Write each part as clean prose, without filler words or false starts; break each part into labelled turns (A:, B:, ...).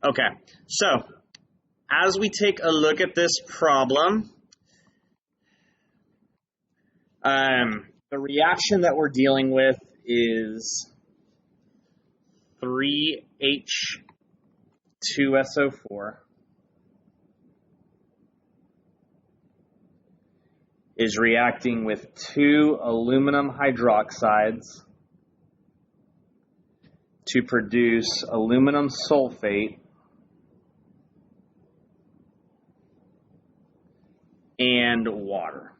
A: Okay, so as we take a look at this problem, the reaction that we're dealing with is 3H2SO4 is reacting with 2 aluminum hydroxides to produce aluminum sulfate and water.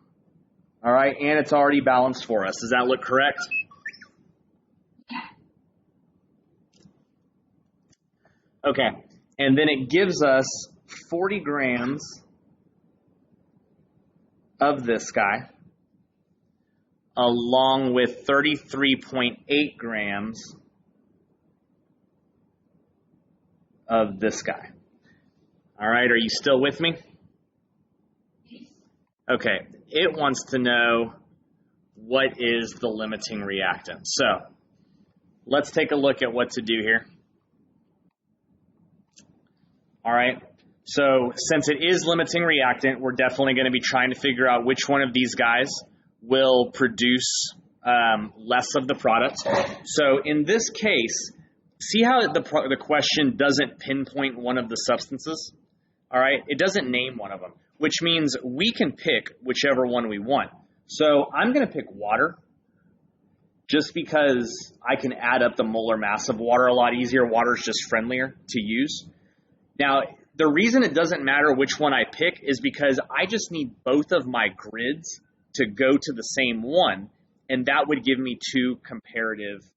A: All right, and it's already balanced for us. Does that look correct? Okay, and then it gives us 40 grams of this guy, along with 33.8 grams of this guy. All right, are you still with me? Okay, it wants to know what is the limiting reactant. So let's take a look at what to do here. All right, so since it is limiting reactant, we're definitely going to be trying to figure out which one of these guys will produce less of the product. So in this case, see how the question doesn't pinpoint one of the substances? All right, it doesn't name one of them, which means we can pick whichever one we want. So I'm going to pick water just because I can add up the molar mass of water a lot easier. Water is just friendlier to use. Now, the reason it doesn't matter which one I pick is because I just need both of my grids to go to the same one, and that would give me 2 comparative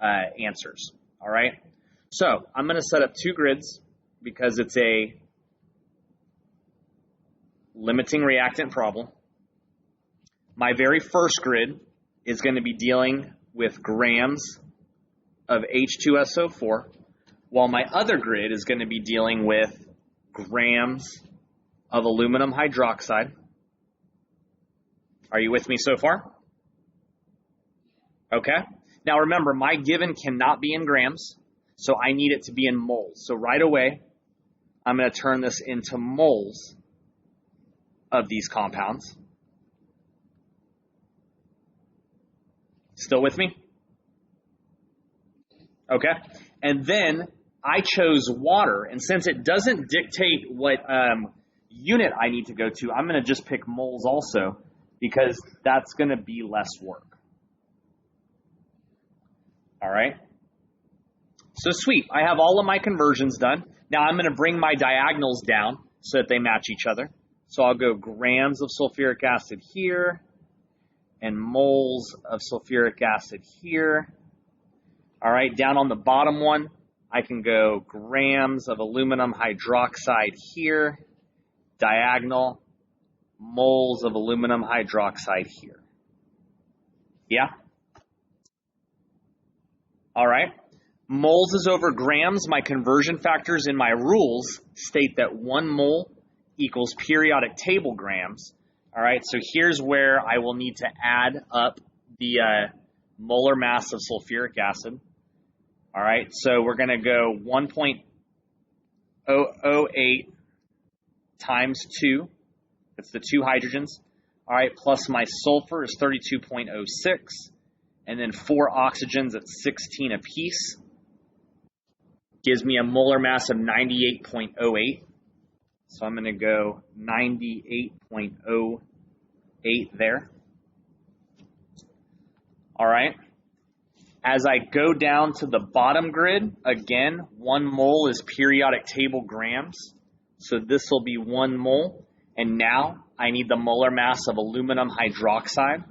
A: answers. All right, so I'm going to set up 2 grids because it's a limiting reactant problem. My very first grid is going to be dealing with grams of H2SO4, while my other grid is going to be dealing with grams of aluminum hydroxide. Are you with me so far? Okay. Now remember, my given cannot be in grams, so I need it to be in moles. So right away, I'm going to turn this into moles of these compounds. Still with me? Okay. And then I chose water, and since it doesn't dictate what unit I need to go to, I'm going to just pick moles also because that's going to be less work. All right. So sweet. I have all of my conversions done. Now I'm going to bring my diagonals down so that they match each other. So I'll go grams of sulfuric acid here and moles of sulfuric acid here. All right, down on the bottom one, I can go grams of aluminum hydroxide here, diagonal, moles of aluminum hydroxide here. Yeah? All right. Moles is over grams. My conversion factors in my rules state that 1 mole equals periodic table grams. All right, so here's where I will need to add up the molar mass of sulfuric acid. All right, so we're going to go 1.008 times 2. That's the 2 hydrogens. All right, plus my sulfur is 32.06. And then 4 oxygens at 16 apiece. Gives me a molar mass of 98.08. So I'm going to go 98.08 there. All right. As I go down to the bottom grid, again, 1 mole is periodic table grams. So this will be 1 mole. And now I need the molar mass of aluminum hydroxide.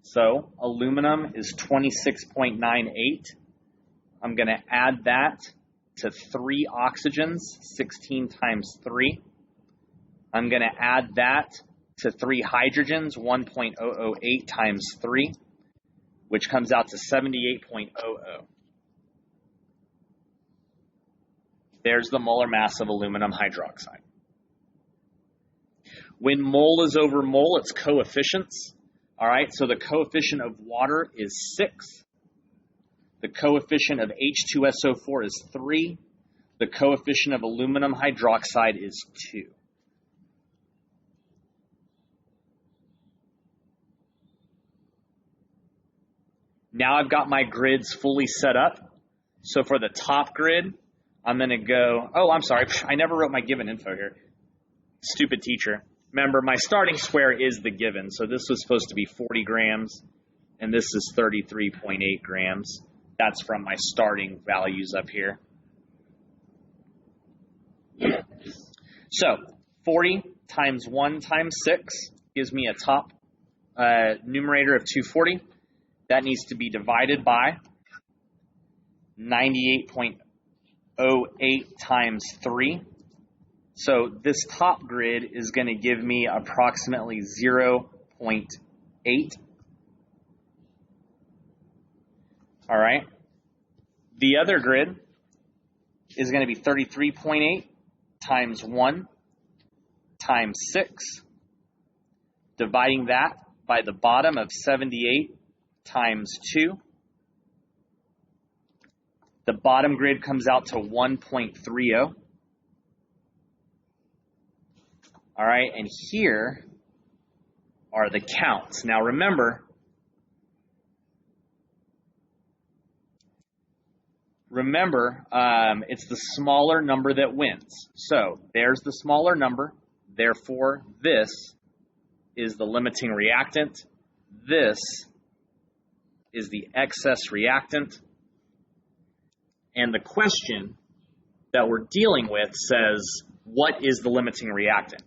A: So aluminum is 26.98. I'm going to add that to 3 oxygens, 16 times 3. I'm going to add that to 3 hydrogens, 1.008 times 3, which comes out to 78.00. There's the molar mass of aluminum hydroxide. When mole is over mole, it's coefficients. All right, so the coefficient of water is 6. The coefficient of H2SO4 is 3. The coefficient of aluminum hydroxide is 2. Now I've got my grids fully set up. So for the top grid, I'm going to go, oh, I'm sorry, I never wrote my given info here. Stupid teacher. Remember, my starting square is the given. So this was supposed to be 40 grams, and this is 33.8 grams. That's from my starting values up here. So 40 times 1 times 6 gives me a top numerator of 240. That needs to be divided by 98.08 times 3. So this top grid is going to give me approximately 0.8. All right. The other grid is going to be 33.8 times 1 times 6, dividing that by the bottom of 78 times 2. The bottom grid comes out to 1.30. All right, and here are the counts. Now remember, it's the smaller number that wins. So there's the smaller number. Therefore, this is the limiting reactant. This is the excess reactant. And the question that we're dealing with says, what is the limiting reactant?